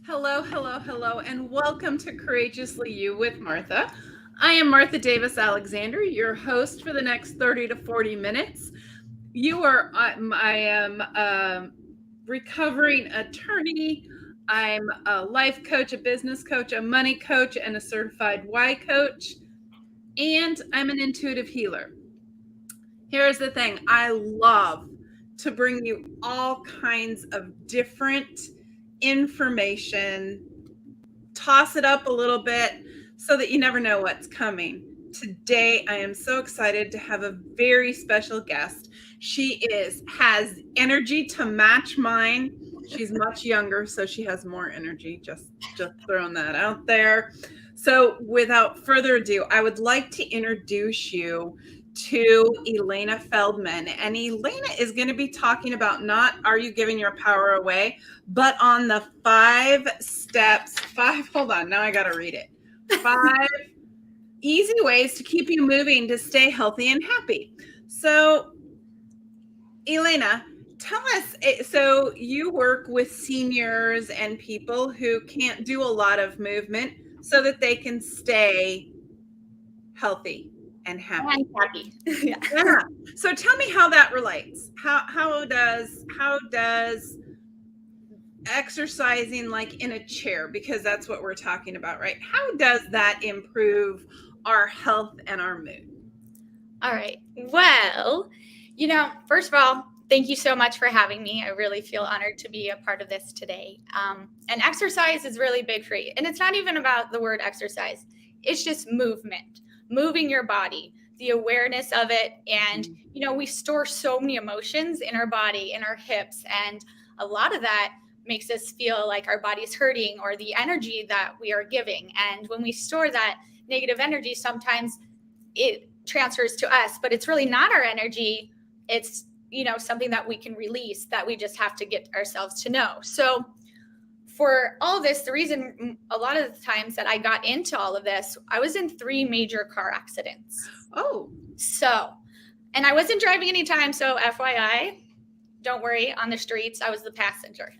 Hello, hello, hello, and welcome to Courageously You with Martha. I am Martha Davis Alexander, your host for the next 30 to 40 minutes. I am a recovering attorney. I'm a life coach, a business coach, a money coach, and a certified Y coach. And I'm an intuitive healer. Here's the thing, I love to bring you all kinds of different information, toss it up a little bit so that you never know what's coming. Today, I am so excited to have a very special guest. She has energy to match mine. She's much younger, so she has more energy. Just throwing that out there. So without further ado, I would like to introduce you to Elana Feldman. And Elana is going to be talking about not are you giving your power away, but on the 5 steps, hold on, now I got to read it. 5 easy ways to keep you moving to stay healthy and happy. So, Elana, tell us, so you work with seniors and people who can't do a lot of movement so that they can stay healthy and happy. And happy. Yeah. So tell me how that relates. How does exercising like in a chair, because that's what we're talking about, right? How does that improve our health and our mood? All right. Well, first of all, thank you so much for having me. I really feel honored to be a part of this today. And exercise is really big for you. And it's not even about the word exercise. It's just movement, moving your body, the awareness of it. And, we store so many emotions in our body, in our hips. And a lot of that makes us feel like our body's hurting or the energy that we are giving. And when we store that negative energy, sometimes it transfers to us, but it's really not our energy. It's, something that we can release that we just have to get ourselves to know. So for all of this, the reason a lot of the times that I got into all of this, I was in 3 major car accidents. Oh. And I wasn't driving anytime. So FYI, don't worry, on the streets, I was the passenger.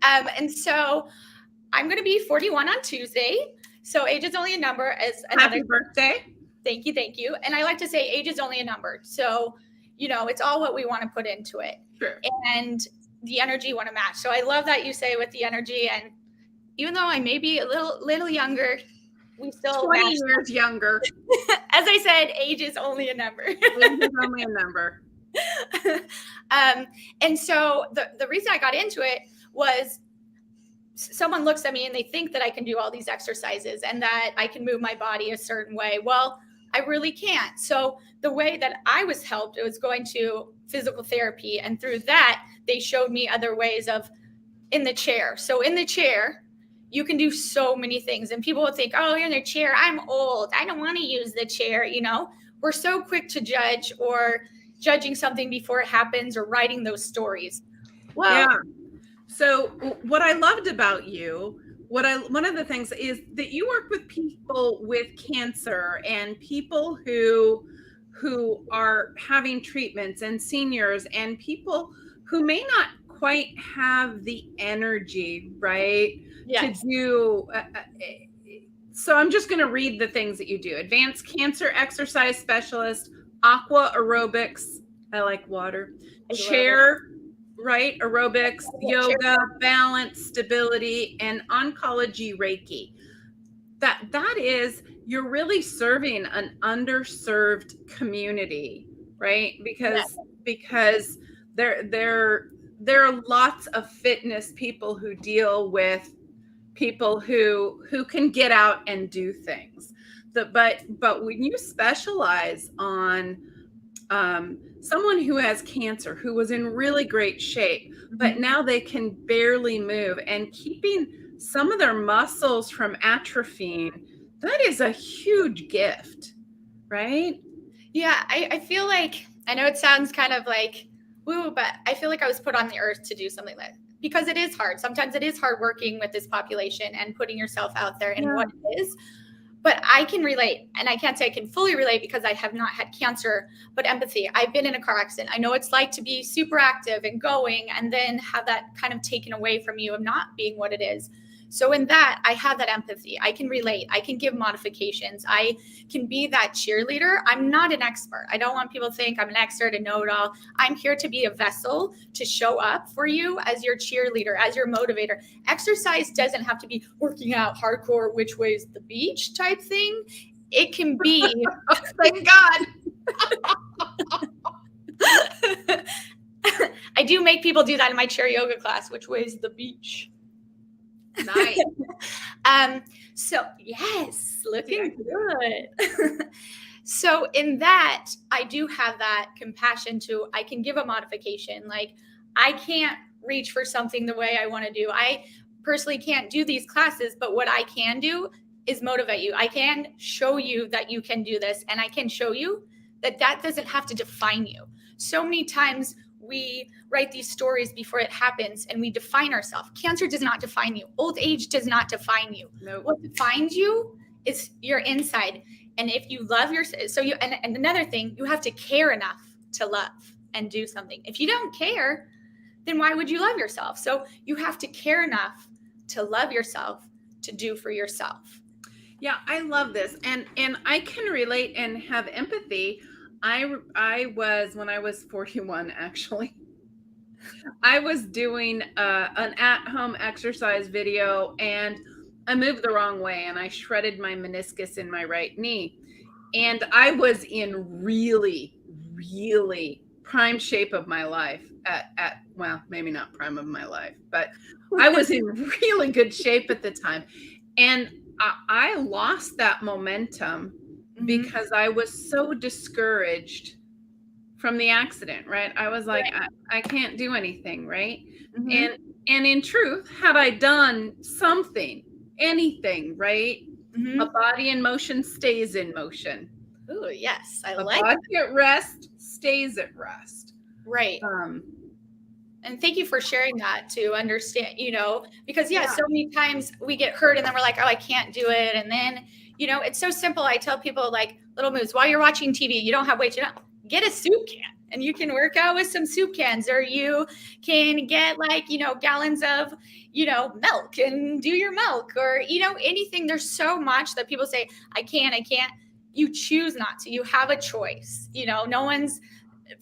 And so I'm going to be 41 on Tuesday. So age is only a number. As another Happy birthday. Thank you. And I like to say age is only a number. So, it's all what we want to put into it. Sure. And the energy want to match. So I love that you say with the energy. And even though I may be a little younger, we still 20 years younger. As I said, age is only a number. Age is only a number. And so the reason I got into it was someone looks at me and they think that I can do all these exercises and that I can move my body a certain way. Well, I really can't. So the way that I was helped, it was going to physical therapy. And through that, they showed me other ways of in the chair. So in the chair, you can do so many things. And people will think, oh, you're in the chair. I'm old. I don't want to use the chair. We're so quick to judge or judging something before it happens or writing those stories. Well, yeah. So what I loved about you, one of the things is that you work with people with cancer and people who are having treatments and seniors and people who may not quite have the energy, right? Yes. To do. So I'm just going to read the things that you do. Advanced cancer exercise specialist, Aqua Aerobics. I like water. Chair, right? Aerobics, yoga, balance, stability, and Oncology Reiki. That is, you're really serving an underserved community, right? Because there are lots of fitness people who deal with people who can get out and do things. But when you specialize on someone who has cancer, who was in really great shape, but now they can barely move, and keeping some of their muscles from atrophying, that is a huge gift, right? Yeah, I feel like, I know it sounds kind of like, woo, but I feel like I was put on the earth to do something like that. Because it is hard. Sometimes it is hard working with this population and putting yourself out there in what it is. but I can relate, and I can't say I can fully relate because I have not had cancer, but empathy. I've been in a car accident. I know what it's like to be super active and going and then have that kind of taken away from you of not being what it is. So in that, I have that empathy. I can relate. I can give modifications. I can be that cheerleader. I'm not an expert. I don't want people to think I'm an expert and know it all. I'm here to be a vessel to show up for you as your cheerleader, as your motivator. Exercise doesn't have to be working out hardcore, which way's the beach type thing. It can be. Oh, thank God. I do make people do that in my chair yoga class, which way's the beach. Nice. So yes, looking good. So in that, I do have that compassion to, I can give a modification. Like I can't reach for something the way I want to do. I personally can't do these classes, but what I can do is motivate you. I can show you that you can do this, and I can show you that that doesn't have to define you. So many times we write these stories before it happens and we define ourselves. Cancer does not define you. Old age does not define you. Nope. What defines you is your inside. And if you love yourself, so you, and another thing, you have to care enough to love and do something. If you don't care, then why would you love yourself? So you have to care enough to love yourself, to do for yourself. Yeah, I love this. And I can relate and have empathy. I was, when I was 41, actually, I was doing an at-home exercise video, and I moved the wrong way, and I shredded my meniscus in my right knee. And I was in really, really prime shape of my life well, maybe not prime of my life, but I was in really good shape at the time. And I lost that momentum because I was so discouraged from the accident, right? I was like, right. I can't do anything, right? And in truth, had I done something, anything, right? A body in motion stays in motion. Oh, yes. I a like body at rest stays at rest. Right. And thank you for sharing that to understand, because so many times we get hurt and then we're like, oh, I can't do it. And then, it's so simple. I tell people like little moves while you're watching TV, you don't have weights, get a soup can and you can work out with some soup cans, or you can get like, gallons of, milk and do your milk, or, anything. There's so much that people say, I can't. You choose not to. You have a choice. No one's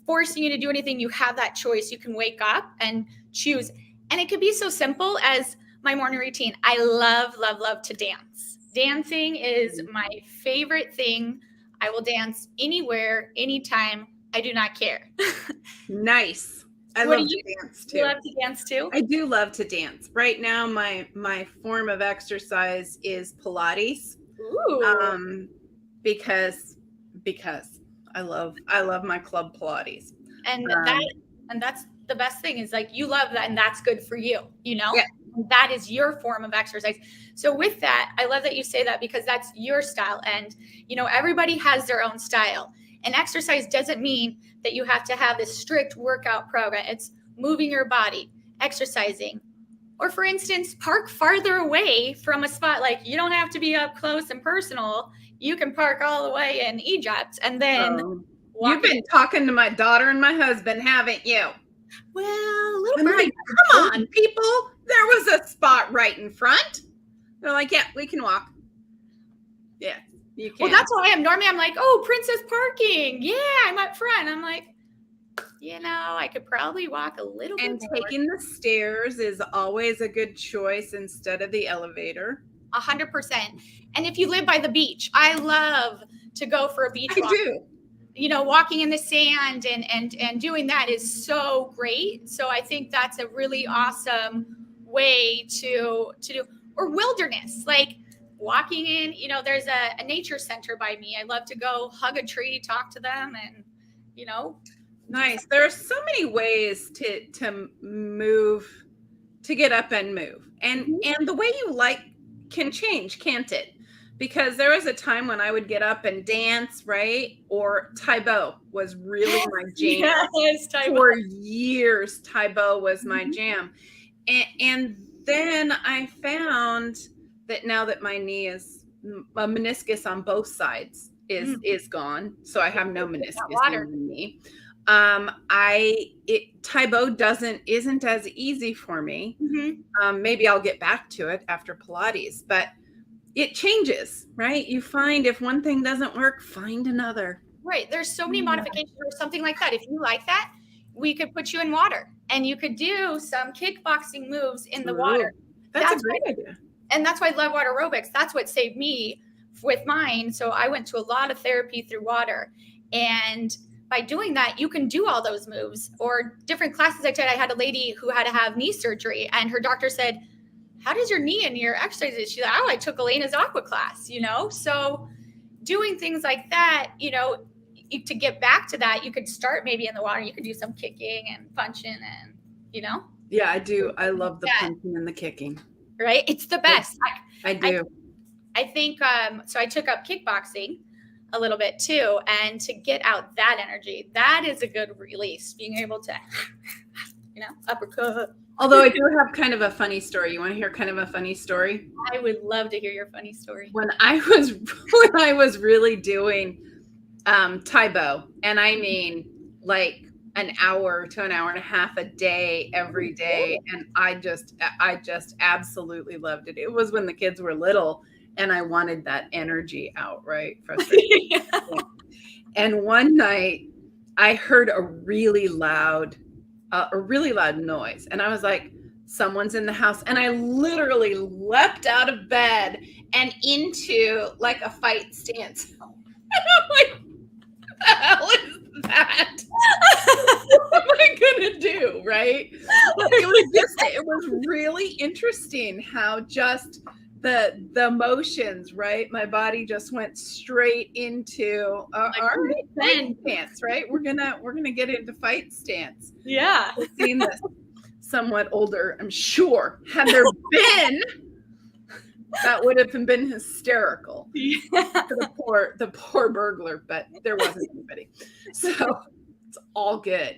forcing you to do anything. You have that choice. You can wake up and choose. And it could be so simple as my morning routine. I love, love, love to dance. Dancing is my favorite thing. I will dance anywhere, anytime. I do not care. Nice. I love to dance too. You love to dance too? I do love to dance. Right now, my form of exercise is Pilates. Ooh. Because I love my club Pilates. And that's the best thing is like you love that, and that's good for you, Yeah. That is your form of exercise. So with that, I love that you say that, because that's your style. And, everybody has their own style. And exercise doesn't mean that you have to have this strict workout program. It's moving your body, exercising. Or for instance, park farther away from a spot. Like you don't have to be up close and personal. You can park all the way in Egypt and then you've been talking to my daughter and my husband, haven't you? Well, a little bit. Like, come on, people. There was a spot right in front. They're like, yeah, we can walk. Yeah, you can. Well, that's how I am. Normally I'm like, oh, princess parking. Yeah, I'm up front. I'm like, I could probably walk a little bit more. And taking the stairs is always a good choice instead of the elevator. 100%. And if you live by the beach, I love to go for a beach walk. I do. Walking in the sand and doing that is so great. So I think that's a really awesome way to do. Or wilderness, like walking in, there's a nature center by me. I love to go hug a tree, talk to them, and, Nice. There are so many ways to move, to get up and move. And the way you like can change, can't it? Because there was a time when I would get up and dance, right? Or Taebo was really my jam. Yes, Taebo. For years, Taebo was my jam. And then I found that now that my knee is a meniscus on both sides is gone. So I have no meniscus in the knee. Taebo isn't as easy for me. Maybe I'll get back to it after Pilates, but it changes, right? You find if one thing doesn't work, find another. Right. There's so many modifications or something like that. If you like that, we could put you in water and you could do some kickboxing moves in the water. That's a great idea. And that's why I love water aerobics. That's what saved me with mine. So I went to a lot of therapy through water. And by doing that, you can do all those moves or different classes I did. I had a lady who had to have knee surgery and her doctor said, how does your knee and your exercises? She's like, oh, I took Elena's Aqua class, So doing things like that, to get back to that, you could start maybe in the water. You could do some kicking and punching and, Yeah, I do. I love the punching and the kicking. Right? It's the best. I do. I think, so I took up kickboxing a little bit too. And to get out that energy, that is a good release. Being able to, uppercut. Although I do have kind of a funny story. You want to hear kind of a funny story? I would love to hear your funny story. When I was really doing Taebo, and I mean like an hour to an hour and a half a day every day, and I just absolutely loved it. It was when the kids were little, and I wanted that energy out, right? Frustration. And one night, I heard a really loud noise. And I was like, someone's in the house. And I literally leapt out of bed and into like a fight stance. And I'm like, what the hell is that? What am I going to do? Right? It was really interesting how just the emotions, right? My body just went straight into fight stance, right? We're gonna get into fight stance. Yeah. I've seen this somewhat older, I'm sure. Had there been, that would have been hysterical. For the poor burglar, but there wasn't anybody. So it's all good.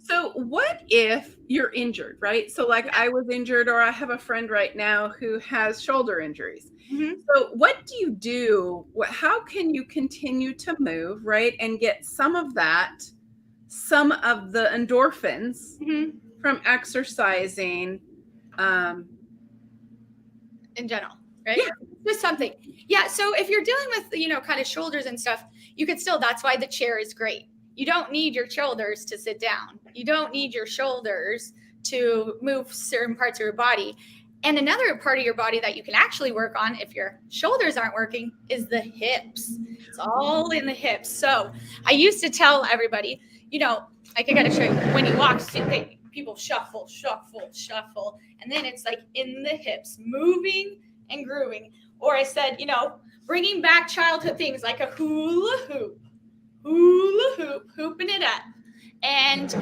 So what if you're injured, right? So like I was injured, or I have a friend right now who has shoulder injuries. So what do you do? How can you continue to move, right? And get some of the endorphins from exercising in general, right? Yeah. Just something. Yeah. So if you're dealing with, kind of shoulders and stuff, you could still, that's why the chair is great. You don't need your shoulders to sit down. You don't need your shoulders to move certain parts of your body. And another part of your body that you can actually work on if your shoulders aren't working is the hips. It's all in the hips. So I used to tell everybody, like I got to show you, when you walk, people shuffle. And then it's like in the hips, moving and grooving. Or I said, bringing back childhood things like a hula hoop, hooping it up. And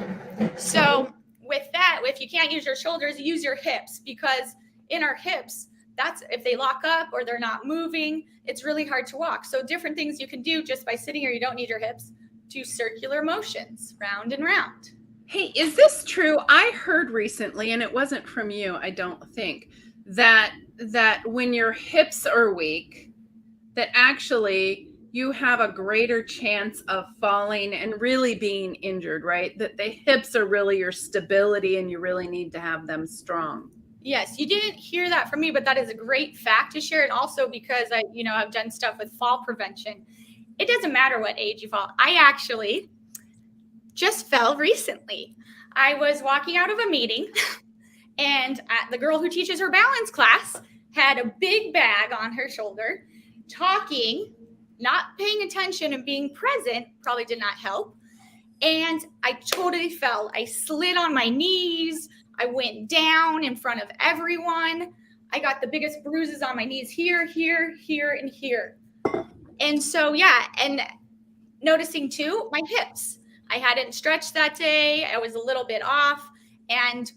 so with that, if you can't use your shoulders, use your hips, because in our hips, that's if they lock up or they're not moving, it's really hard to walk. So different things you can do just by sitting, or you don't need your hips, do circular motions round and round. Hey, is this true? I heard recently, and it wasn't from you, I don't think, that when your hips are weak, that actually you have a greater chance of falling and really being injured, right? That the hips are really your stability and you really need to have them strong. Yes, you didn't hear that from me, but that is a great fact to share. And also because I've done stuff with fall prevention. It doesn't matter what age you fall. I actually just fell recently. I was walking out of a meeting and the girl who teaches her balance class had a big bag on her shoulder, talking, not paying attention and being present probably did not help. And I totally fell. I slid on my knees. I went down in front of everyone. I got the biggest bruises on my knees here, here, here, and here. And so, and noticing too, my hips. I hadn't stretched that day. I was a little bit off. And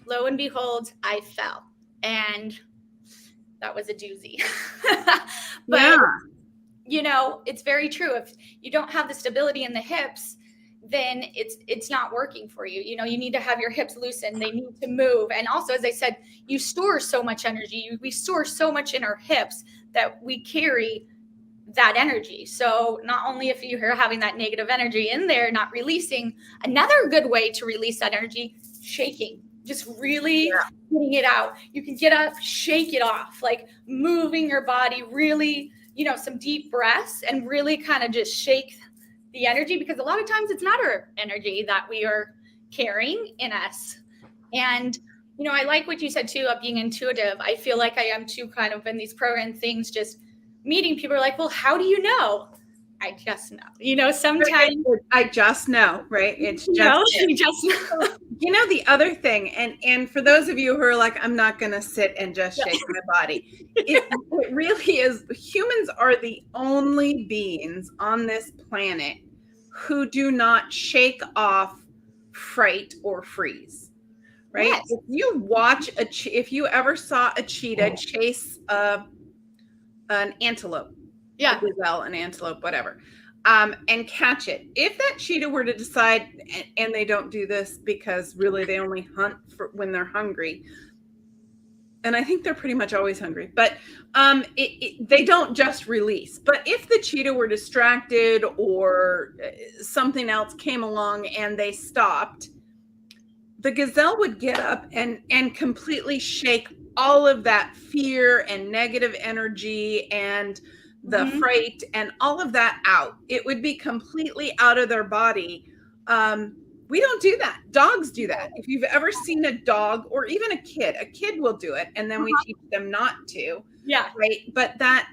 lo and behold, I fell. And that was a doozy. But, it's very true. If you don't have the stability in the hips, then it's not working for you. You know, you need to have your hips loosened. They need to move. And also, as I said, you store so much energy. We store so much in our hips that we carry that energy. So not only if you're having that negative energy in there, not releasing, another good way to release that energy, shaking, just really getting it out. You can get up, shake it off, like moving your body, really, you know, some deep breaths and really kind of just shake the energy, because a lot of times it's not our energy that we are carrying in us. And, you know, I like what you said too, of being intuitive. I feel like I am too, kind of in these program things, just meeting people are like, well, how do you know? I just know, you know, sometimes I just know, right? It's just, you just know. You know, the other thing, and for those of you who are like, I'm not going to sit and just shake my body. It really is. Humans are the only beings on this planet who do not shake off fright or freeze, right? Yes. If you watch if you ever saw a cheetah chase an antelope, a gazelle, an antelope, whatever, and catch it. If that cheetah were to decide, and they don't do this because really they only hunt for when they're hungry, and I think they're pretty much always hungry, but they don't just release. But if the cheetah were distracted or something else came along and they stopped, the gazelle would get up and completely shake all of that fear and negative energy and the fright and all of that out. It would be completely out of their body. We don't do that. Dogs do that. If you've ever seen a dog or even a kid will do it, and then we teach them not to. Yeah. Right. But that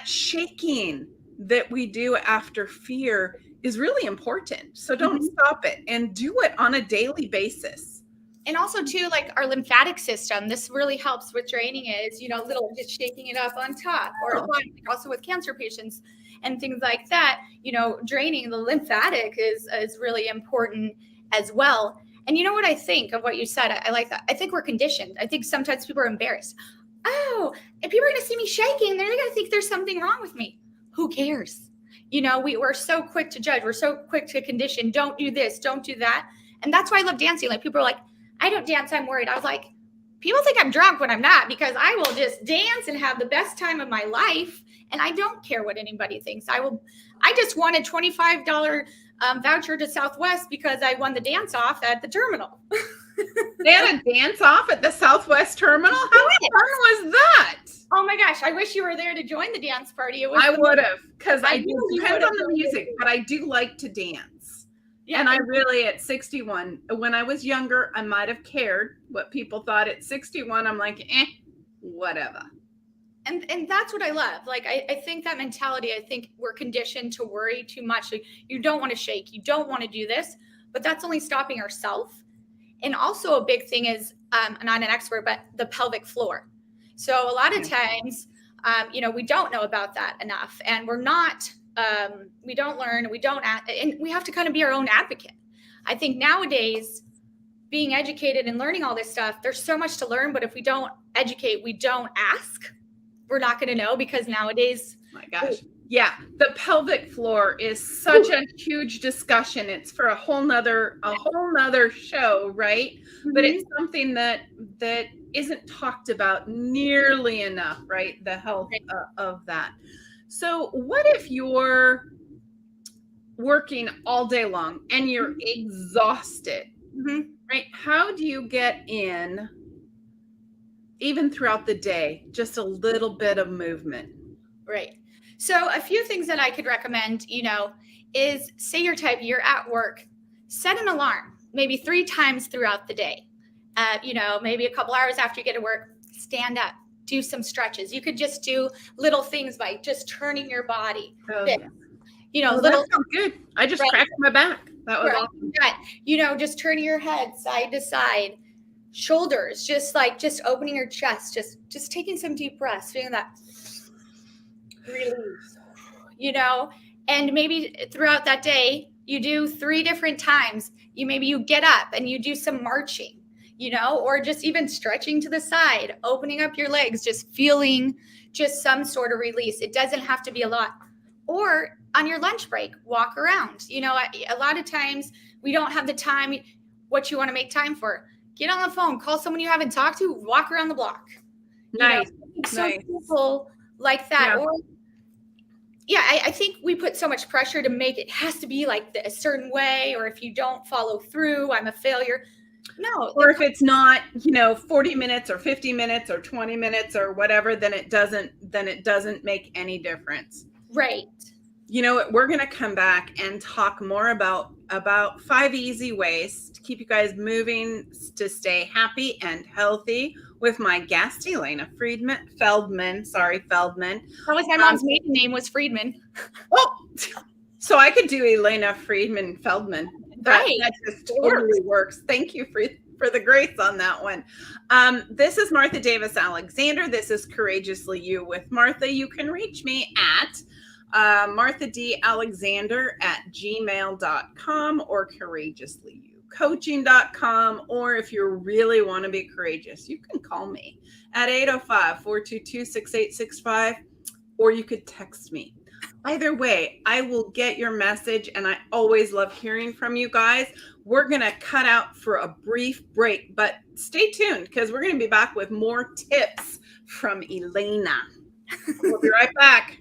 shaking that we do after fear is really important. So don't stop it, and do it on a daily basis. And also too, like our lymphatic system, this really helps with draining is, you know, little just shaking it up on top, or also with cancer patients and things like that, you know, draining the lymphatic is really important as well. And you know what I think of what you said? I like that. I think we're conditioned. I think sometimes people are embarrassed. Oh, if people are going to see me shaking, they're going to think there's something wrong with me. Who cares? You know, we're so quick to judge. We're so quick to condition. Don't do this. Don't do that. And that's why I love dancing. Like people are like, I don't dance, I'm worried. I was like, people think I'm drunk when I'm not, because I will just dance and have the best time of my life. And I don't care what anybody thinks. I just won a $25 voucher to Southwest because I won the dance off at the terminal. They had a dance off at the Southwest terminal? How fun was that? Oh my gosh, I wish you were there to join the dance party. I would have, because it depends on the music, but I do like to dance. Yeah, and I really, at 61, when I was younger, I might have cared what people thought. At 61, I'm like, whatever. And that's what I love. Like, I think that mentality, I think we're conditioned to worry too much. Like, you don't want to shake, you don't want to do this, but that's only stopping ourselves. And also a big thing is, I'm not an expert, but the pelvic floor. So a lot of times, you know, we don't know about that enough, and we're not, we don't learn, and we have to kind of be our own advocate. I think nowadays, being educated and learning all this stuff, there's so much to learn, but if we don't educate, we don't ask, we're not going to know, because nowadays, oh my gosh. Yeah. The pelvic floor is such a huge discussion. It's for a whole nother show, right? But it's something that isn't talked about nearly enough, right? The health of that. So what if you're working all day long and you're exhausted, right? How do you get in, even throughout the day, just a little bit of movement? Right. So a few things that I could recommend, you know, is say you're at work, set an alarm, maybe 3 times throughout the day. You know, maybe a couple hours after you get to work, stand up, do some stretches. You could just do little things by just turning your body. You know, that sounds good. I just cracked my back. That was awesome. You know, just turning your head side to side, shoulders, just opening your chest, just taking some deep breaths, feeling that release, you know, and maybe throughout that day, you do 3 different times. You get up and you do some marching, you know, or just even stretching to the side, opening up your legs, just feeling just some sort of release. It doesn't have to be a lot. Or on your lunch break, walk around. You know, a lot of times we don't have the time. What you want to make time for? Get on the phone, call someone you haven't talked to, walk around the block. Nice. So simple like that. Yeah. Or I think we put so much pressure to make it has to be like a certain way, or if you don't follow through, I'm a failure. No. Or if it's not, 40 minutes or 50 minutes or 20 minutes or whatever, then it doesn't make any difference. Right. You know what? We're going to come back and talk more about 5 easy ways to keep you guys moving to stay happy and healthy with my guest, Elana Feldman. That was my mom's maiden name was Friedman. Oh, so I could do Elana Feldman. That just totally works. Thank you for the grace on that one. This is Martha Davis Alexander. This is Courageously You with Martha. You can reach me at marthadalexander@gmail.com or courageouslyoucoaching.com. Or if you really want to be courageous, you can call me at 805-422-6865, or you could text me. Either way, I will get your message, and I always love hearing from you guys. We're going to cut out for a brief break, but stay tuned because we're going to be back with more tips from Elana. We'll be right back.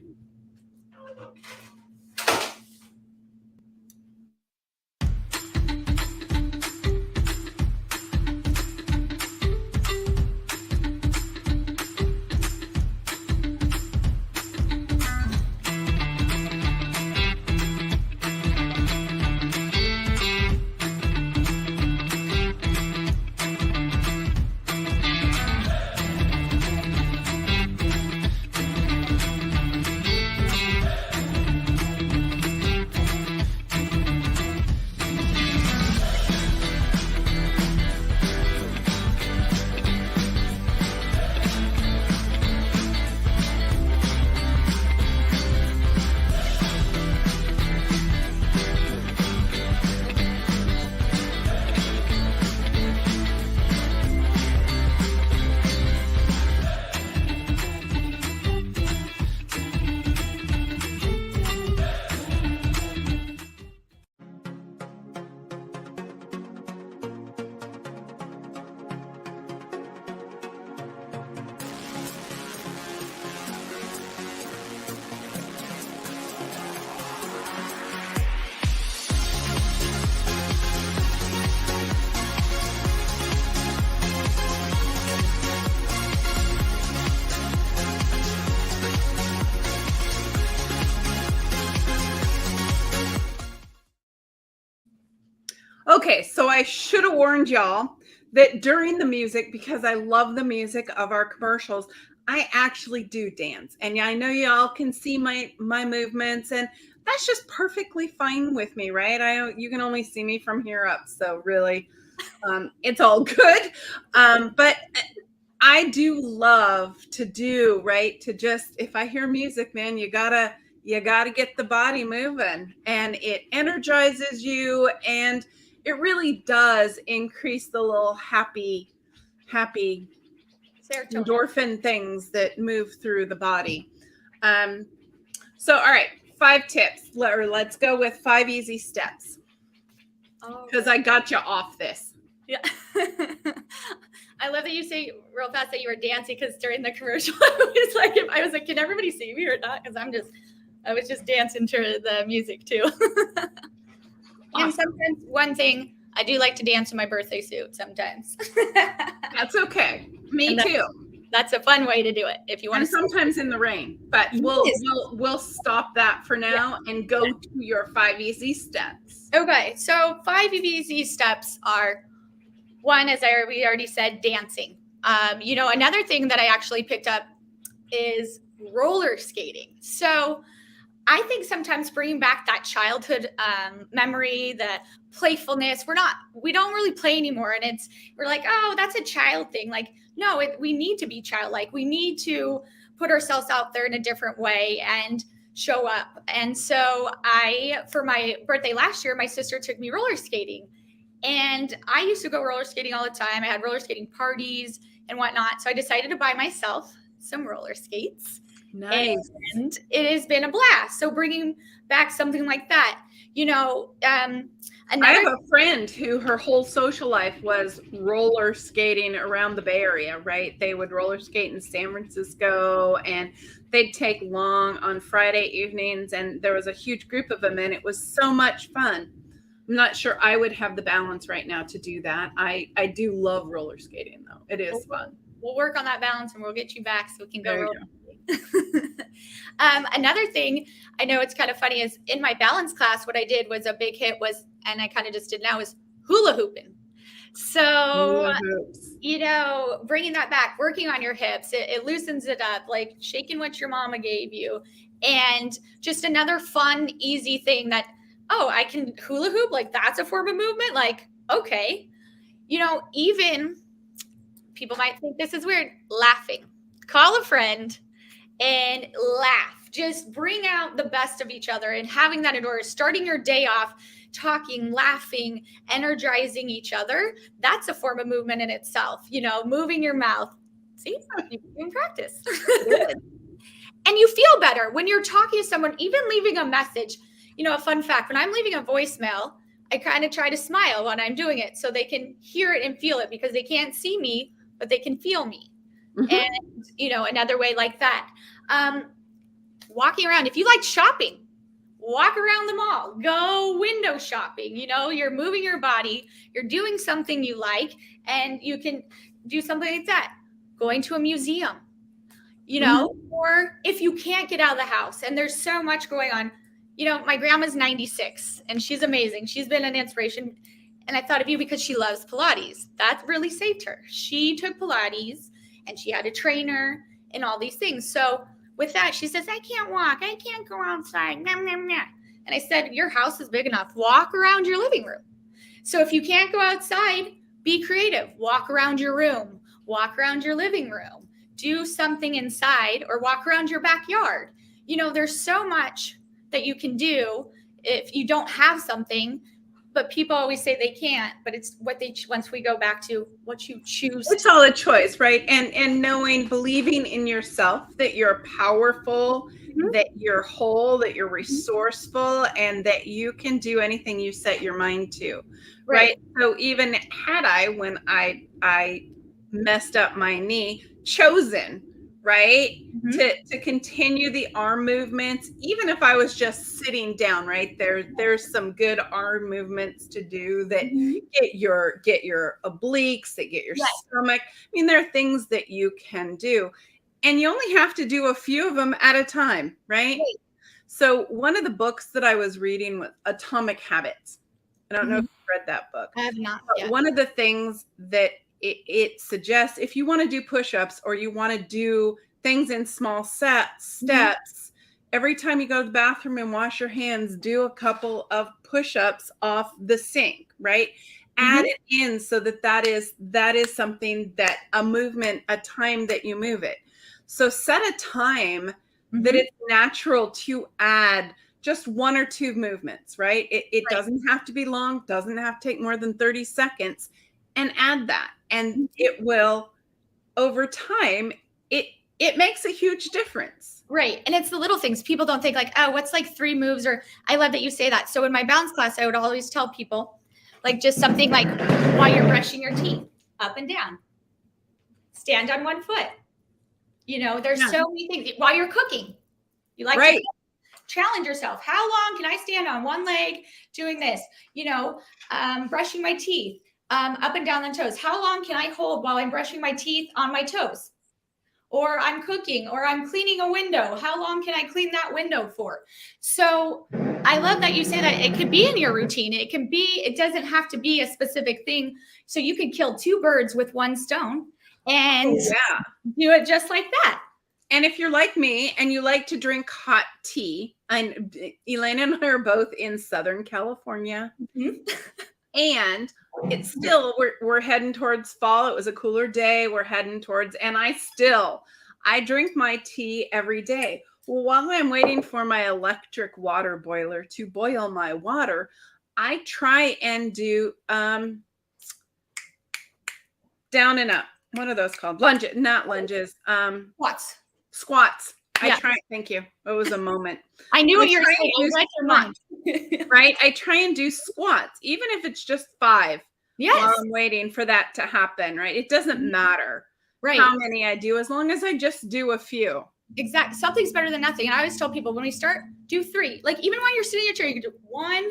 Okay, so I should have warned y'all that during the music, because I love the music of our commercials, I actually do dance. And I know y'all can see my movements, and that's just perfectly fine with me, right? You can only see me from here up, so really, it's all good. But I do love to do, right? To just, if I hear music, man, you gotta get the body moving, and it energizes you, and it really does increase the little happy endorphin things that move through the body. So, all right, 5 tips. Let's go with 5 easy steps. Because I got you off this. Yeah. I love that you say real fast that you were dancing, because during the commercial, I was like, can everybody see me or not? Because I was just dancing to the music too. Awesome. And sometimes one thing, I do like to dance in my birthday suit sometimes. That's okay. Me too. That's a fun way to do it if you want. And sometimes in the rain, but we'll stop that for now and go to your 5 easy steps. Okay, so 5 easy steps are, one, as we already said, dancing. Another thing that I actually picked up is roller skating. So I think sometimes bringing back that childhood memory, the playfulness, we don't really play anymore. And we're like, oh, that's a child thing. Like, no, we need to be childlike. We need to put ourselves out there in a different way and show up. And so for my birthday last year, my sister took me roller skating, and I used to go roller skating all the time. I had roller skating parties and whatnot. So I decided to buy myself some roller skates. Nice. And it has been a blast. So bringing back something like that, I have a friend who her whole social life was roller skating around the Bay Area, right? They would roller skate in San Francisco, and they'd take long on Friday evenings, and there was a huge group of them, and it was so much fun. I'm not sure I would have the balance right now to do that. I do love roller skating, though. It is fun. We'll work on that balance, and we'll get you back so we can go There you roller skating. Another thing I know it's kind of funny is in my balance class, what I did was a big hit was, and I kind of just did now, is hula hooping. So, bringing that back, working on your hips, it loosens it up, like shaking what your mama gave you. And just another fun, easy thing that, oh, I can hula hoop, like that's a form of movement. Like, okay, even people might think this is weird, laughing. Call a friend and laugh. Just bring out the best of each other, and having that indoors, starting your day off talking, laughing, energizing each other. That's a form of movement in itself. Moving your mouth. See, you can practice. And you feel better when you're talking to someone, even leaving a message. A fun fact, when I'm leaving a voicemail, I kind of try to smile when I'm doing it so they can hear it and feel it, because they can't see me, but they can feel me. Mm-hmm. And, another way like that. Walking around, if you like shopping, walk around the mall, go window shopping. You're moving your body, you're doing something you like, and you can do something like that. Going to a museum, or if you can't get out of the house and there's so much going on. My grandma's 96 and she's amazing. She's been an inspiration. And I thought of you because she loves Pilates. That really saved her. She took Pilates and she had a trainer and all these things. So with that, she says, I can't walk. I can't go outside. Nah, nah, nah. And I said, your house is big enough. Walk around your living room. So if you can't go outside, be creative. Walk around your room. Walk around your living room. Do something inside, or walk around your backyard. There's so much that you can do if you don't have something, but people always say they can't, but it's what once we go back to what you choose. It's all a choice, right? And knowing, believing in yourself, that you're powerful, that you're whole, that you're resourceful, and that you can do anything you set your mind to, right? So even had I, when I messed up my knee, chosen, right, to continue the arm movements, even if I was just sitting down, right, there's some good arm movements to do that get your obliques, that get your stomach. I mean, there are things that you can do, and you only have to do a few of them at a time, right? So one of the books that I was reading was Atomic Habits. I don't know if you've read that book. I have not yet. One of the things that it suggests, if you want to do push-ups or you want to do things in small steps, every time you go to the bathroom and wash your hands, do a couple of push-ups off the sink, right? Add it in so that is something, that a movement, a time that you move it. So set a time that it's natural to add just one or two movements, right? It doesn't have to be long, doesn't have to take more than 30 seconds, and add that. And it will, over time, it makes a huge difference. Right. And it's the little things. People don't think like, oh, what's like 3 moves? Or I love that you say that. So in my balance class, I would always tell people like just something like while you're brushing your teeth, up and down, stand on one foot. There's so many things. While you're cooking, you like to challenge yourself. How long can I stand on one leg doing this? Brushing my teeth, up and down the toes. How long can I hold while I'm brushing my teeth on my toes? Or I'm cooking, or I'm cleaning a window. How long can I clean that window for? So I love that you say that it could be in your routine. It doesn't have to be a specific thing. So you can kill 2 birds with 1 stone and do it just like that. And if you're like me and you like to drink hot tea, and Elana and I are both in Southern California, and it's still, we're heading towards fall. It was a cooler day. We're heading towards, and I drink my tea every day. Well, while I'm waiting for my electric water boiler to boil my water, I try and do down and up. What are those called? Lunges, not lunges. Squats. Squats. I try. Thank you. It was a moment. I knew what you were saying. I read your mind. Right? I try and do squats, even if it's just 5. Yes. While I'm waiting for that to happen, right? It doesn't matter how many I do, as long as I just do a few. Exactly. Something's better than nothing. And I always tell people, when we start, do 3. Like, even when you're sitting in your chair, you can do 1,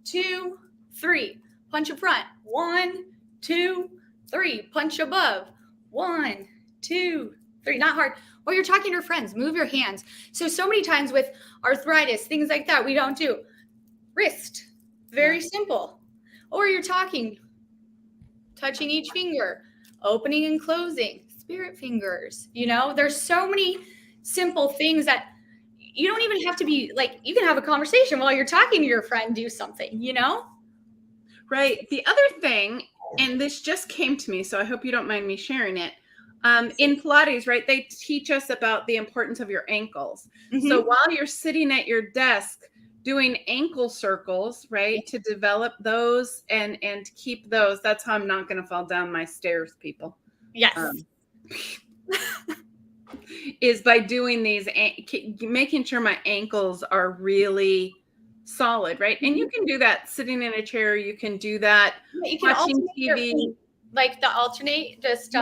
2, 3. Punch up front. 1, 2, 3. Punch above. 1, 2, 3. Not hard. Or you're talking to your friends. Move your hands. So many times with arthritis, things like that, we don't do. Wrist. Very simple. Or you're talking, touching each finger, opening and closing, spirit fingers. There's so many simple things that you don't even have to be like, you can have a conversation while you're talking to your friend, do something, Right. The other thing, and this just came to me, so I hope you don't mind me sharing it. In Pilates, right, they teach us about the importance of your ankles. So while you're sitting at your desk doing ankle circles, right, to develop those and keep those, that's how I'm not going to fall down my stairs, people. Yes. Is by doing these, making sure my ankles are really solid, right? And you can do that sitting in a chair. You can do that watching TV. Like the alternate, just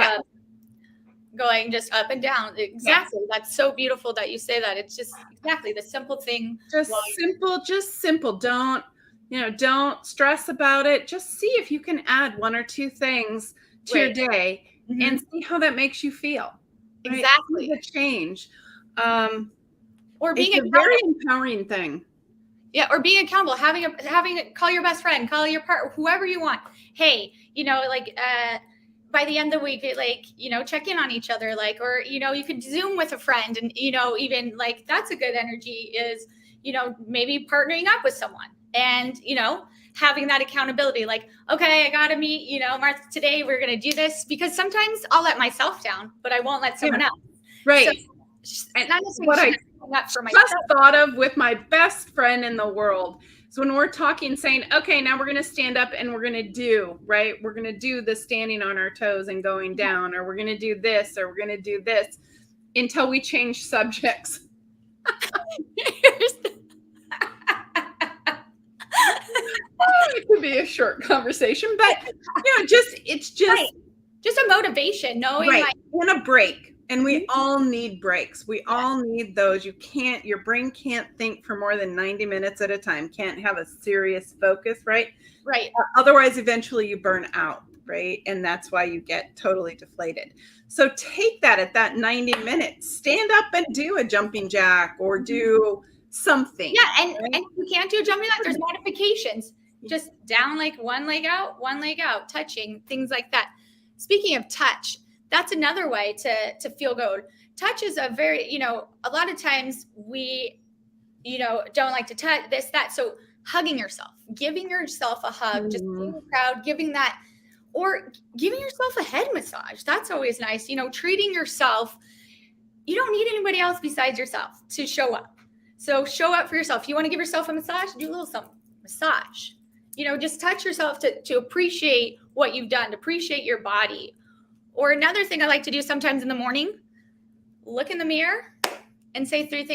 going just up and down. Exactly. Yes. That's so beautiful that you say that. It's just exactly the simple thing. Just simple. Don't stress about it. Just see if you can add 1 or 2 things to your day and see how that makes you feel. Right? Exactly. The change. Or being a very empowering thing. Yeah, or being accountable, call your best friend, call your partner, whoever you want. Hey, by the end of the week, check in on each other, or you could Zoom with a friend, and even that's a good energy is maybe partnering up with someone and having that accountability. Okay, I gotta meet Martha today. We're gonna do this, because sometimes I'll let myself down, but I won't let someone else. Right. So, and what I just thought of with my best friend in the world is when we're talking, saying, okay, now we're going to stand up and we're going to do, right? We're going to do the standing on our toes and going down, or we're going to do this, or we're going to do this, until we change subjects. It could be a short conversation, but it's just a motivation, knowing and a break. And we all need breaks. We all need those. Your brain can't think for more than 90 minutes at a time. Can't have a serious focus, right? Right. Otherwise, eventually you burn out, right? And that's why you get totally deflated. So take that at that 90 minutes. Stand up and do a jumping jack or do something. Yeah, and you can't do a jumping jack. There's modifications. Just down, one leg out, touching, things like that. Speaking of touch, that's another way to feel good. Touch is a very, a lot of times we, don't like to touch this, that. So hugging yourself, giving yourself a hug, just being proud, giving that, or giving yourself a head massage. That's always nice. Treating yourself. You don't need anybody else besides yourself to show up. So show up for yourself. If you want to give yourself a massage, do a little something. Massage. Just touch yourself to appreciate what you've done, to appreciate your body. Or another thing I like to do sometimes in the morning, look in the mirror and say 3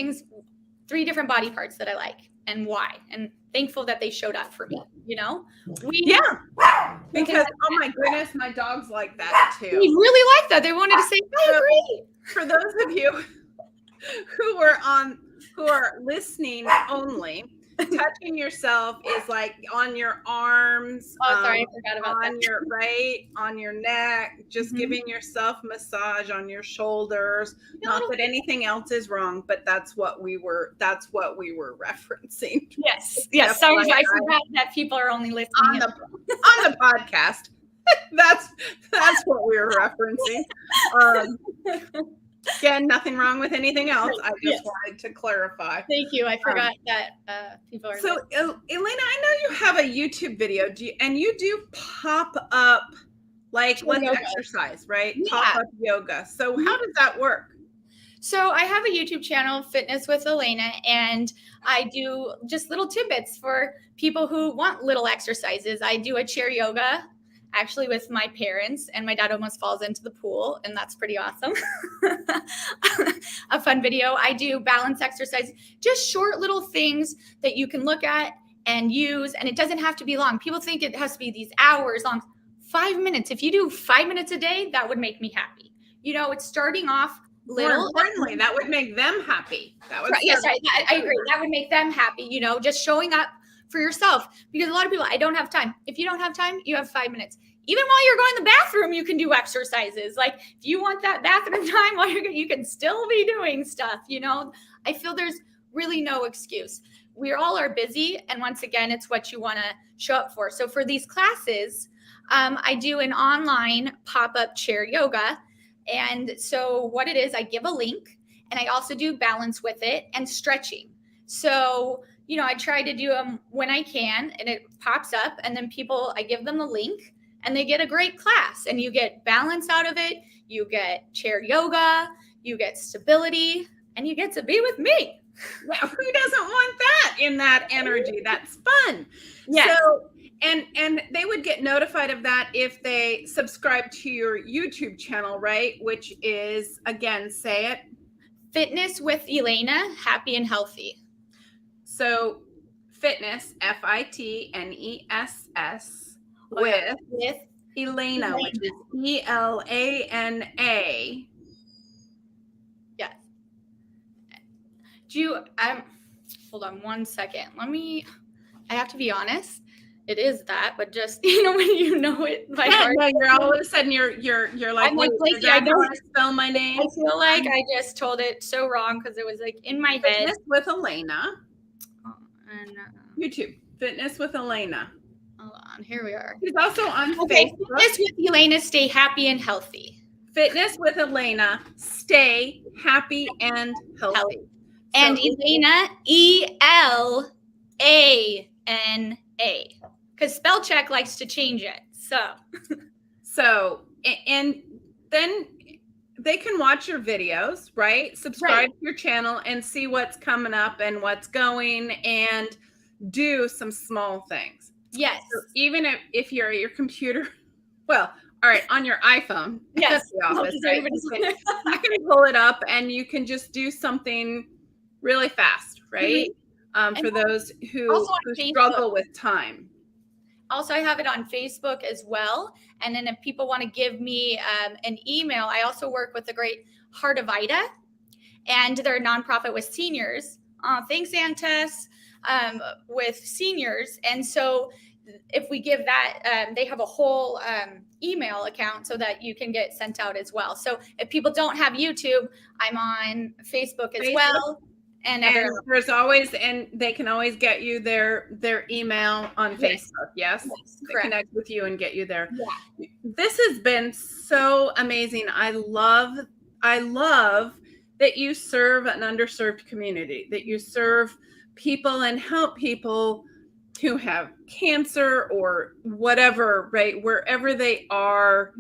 different body parts that I like and why. And thankful that they showed up for me, Because, oh my goodness, my dogs like that too. They really like that. They wanted to say, I agree. For those of you who are listening only, touching yourself is on your arms. Oh, sorry, I forgot about that. On your neck, just giving yourself massage on your shoulders. Not that anything else is wrong, but that's what we were referencing. Yes. Sorry, I forgot that people are only listening on the podcast. That's what we were referencing. Again, nothing wrong with anything else. I just wanted to clarify. Thank you. I forgot that people are. So, Elana, I know you have a YouTube video. You do pop up let's exercise, right? Yeah. Pop up yoga. So how does that work? So I have a YouTube channel, Fitness with Elana, and I do just little tidbits for people who want little exercises. I do a chair yoga actually with my parents, and my dad almost falls into the pool, and that's pretty awesome. A fun video. I do balance exercise, just short little things that you can look at and use, and it doesn't have to be long. People think it has to be these hours long. 5 minutes. If you do 5 minutes a day, that would make me happy. It's starting off little. More importantly, that would make them happy. That would yes, I agree. That would make them happy, just showing up for yourself. Because a lot of people, I don't have time. If you don't have time, you have 5 minutes. Even while you're going to the bathroom, you can do exercises. Like if you want that bathroom time while you can still be doing stuff, I feel there's really no excuse. We all are busy. And once again, it's what you want to show up for. So for these classes, I do an online pop-up chair yoga. And so what it is, I give a link, and I also do balance with it and stretching. So, I try to do them when I can, and it pops up, and then I give them the link, and they get a great class, and you get balance out of it. You get chair yoga, you get stability, and you get to be with me. Yeah, who doesn't want that in that energy? That's fun. Yeah. So, and they would get notified of that if they subscribe to your YouTube channel, right? Which is, again, say it. Fitness with Elana, happy and healthy. So fitness, FITNESS, with Elana, which is ELANA. Yes. Hold on 1 second. I have to be honest. It is that, but just when it by heart. No, you're all of a sudden you're like, I'm like, I don't want to spell my name. I feel like I just told it so wrong because it was like in my head. Fitness with Elana. And YouTube, Fitness with Elana. Hold on, here we are. She's also on Facebook. Fitness with Elana, stay happy and healthy. Fitness with Elana, stay happy and healthy. And Elana, ELANA. Because spell check likes to change it. So, and then they can watch your videos, right? Subscribe to your channel and see what's coming up and what's going, and do some small things. Yes. So even if you're at your computer, well, all right, on your iPhone, yes, the office, right? You can pull it up and you can just do something really fast, right? For those who struggle with time. Also, I have it on Facebook as well. And then if people want to give me an email, I also work with the great Heart of Ida, and they're a nonprofit with seniors. Thanks, Antes, with seniors. And so if we give that, they have a whole email account so that you can get sent out as well. So if people don't have YouTube, I'm on Facebook as well. And there's always, and they can always get you their email on Facebook. Yes, they connect with you and get you there. Yeah. This has been so amazing. I love that you serve an underserved community, that you serve people and help people who have cancer or whatever, right? Wherever they are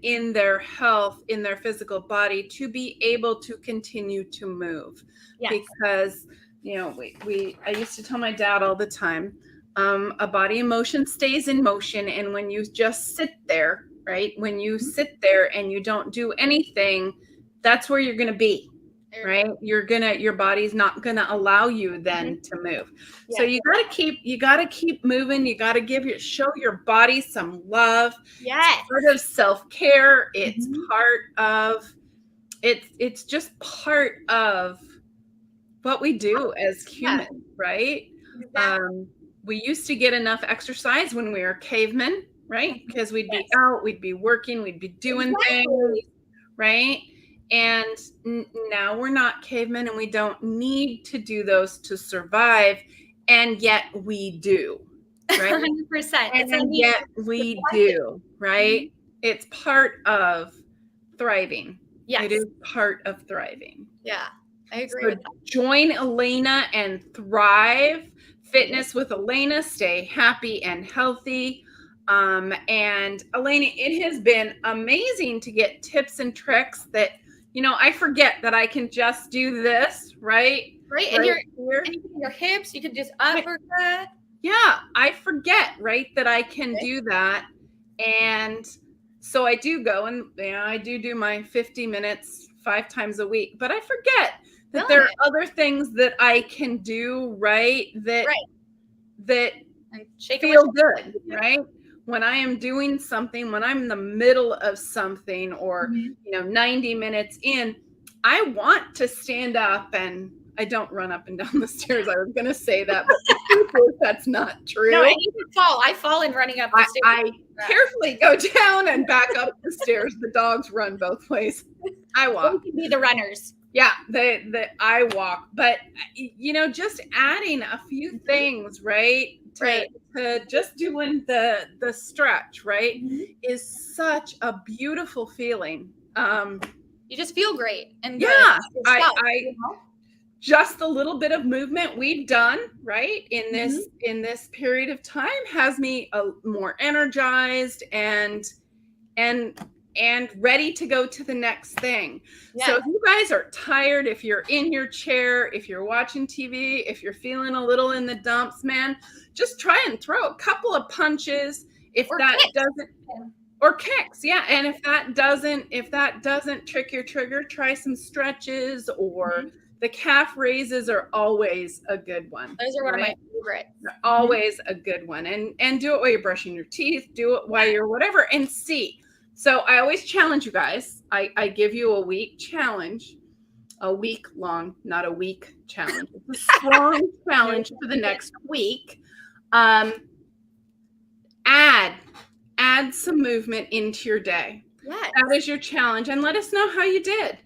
in their health, in their physical body, to be able to continue to move. Yes. Because, I used to tell my dad all the time, a body in motion stays in motion. And when you just sit there, right? When you sit there and you don't do anything, that's where you're going to be. Right? Your body's not going to allow you then to move. Yeah. So you got to keep moving. You got to show your body some love. Yes. It's part of self-care. It's it's just part of what we do as humans, right? Exactly. We used to get enough exercise when we were cavemen, right? Because we'd be out, we'd be working, we'd be doing things, right? And now we're not cavemen, and we don't need to do those to survive, and yet we do, right? 100%. And yet we do, right? It's part of thriving. Yes. It is part of thriving. Yeah, I agree with that. Join Elana and thrive. Fitness with Elana. Stay happy and healthy. And Elana, it has been amazing to get tips and tricks that, I forget that I can just do this, right? Right. And your hips, you can just uppercut. Yeah. I forget, right, that I can do that. And so I do go and I do my 50 minutes 5 times a week, but I forget that there are other things that I can do, right? That And shake feel good, right? When I am doing something, when I'm in the middle of something, or 90 minutes in, I want to stand up, and I don't run up and down the stairs. I was going to say that, but the truth is that's not true. No, and you can fall. I fall in running up the stairs. I carefully go down and back up the stairs. The dogs run both ways. I walk. We can be the runners. Yeah, I walk, but just adding a few things, right? To just doing the stretch, right, is such a beautiful feeling. You just feel great, and just a little bit of movement we've done, right, in this period of time has me more energized and ready to go to the next thing. Yes. So if you guys are tired, if you're in your chair, if you're watching TV, if you're feeling a little in the dumps, man, just try and throw a couple of punches. If that doesn't, or kicks, yeah. And if that doesn't trick your trigger, try some stretches, or the calf raises are always a good one. Those are one of my favorites. They're always a good one. And do it while you're brushing your teeth, do it while you're whatever, and see. So I always challenge you guys. I give you a week challenge, a week long, not a week challenge. It's a strong challenge for the next week. Add some movement into your day. Yes. That is your challenge, and let us know how you did.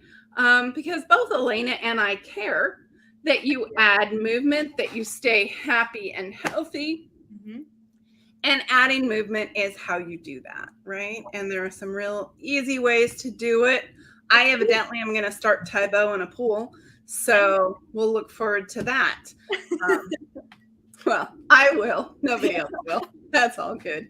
Because both Elena and I care that you add movement, that you stay happy and healthy. And adding movement is how you do that, right? And there are some real easy ways to do it. I evidently am going to start Taibo in a pool, so we'll look forward to that. Well, I will. Nobody else will. That's all good.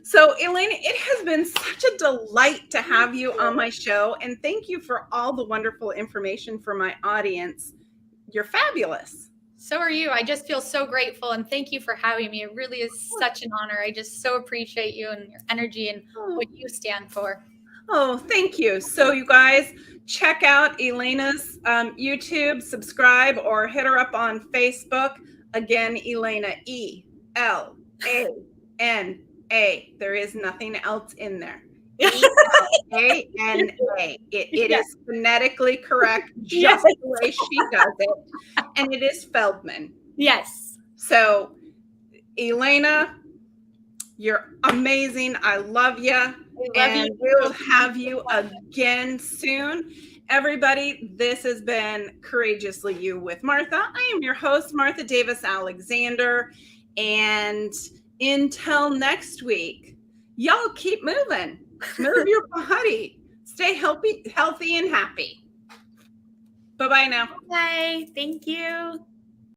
So, Elena, it has been such a delight to have you on my show, and thank you for all the wonderful information for my audience. You're fabulous. So are you. I just feel so grateful, and thank you for having me. It really is such an honor. I just so appreciate you and your energy and what you stand for. Oh, thank you. So you guys check out Elena's YouTube, subscribe, or hit her up on Facebook. Again, Elana, E-L-A-N-A. There is nothing else in there. E-L-A-N-A. It is phonetically correct, just the way she does it. And it is Feldman. Yes. So, Elana, you're amazing. I love you. And we'll have you again soon. Everybody, this has been Courageously You with Martha. I am your host, Martha Davis Alexander. And until next week, y'all keep moving. Move your body. Stay healthy and happy. Bye-bye now. Bye. Thank you.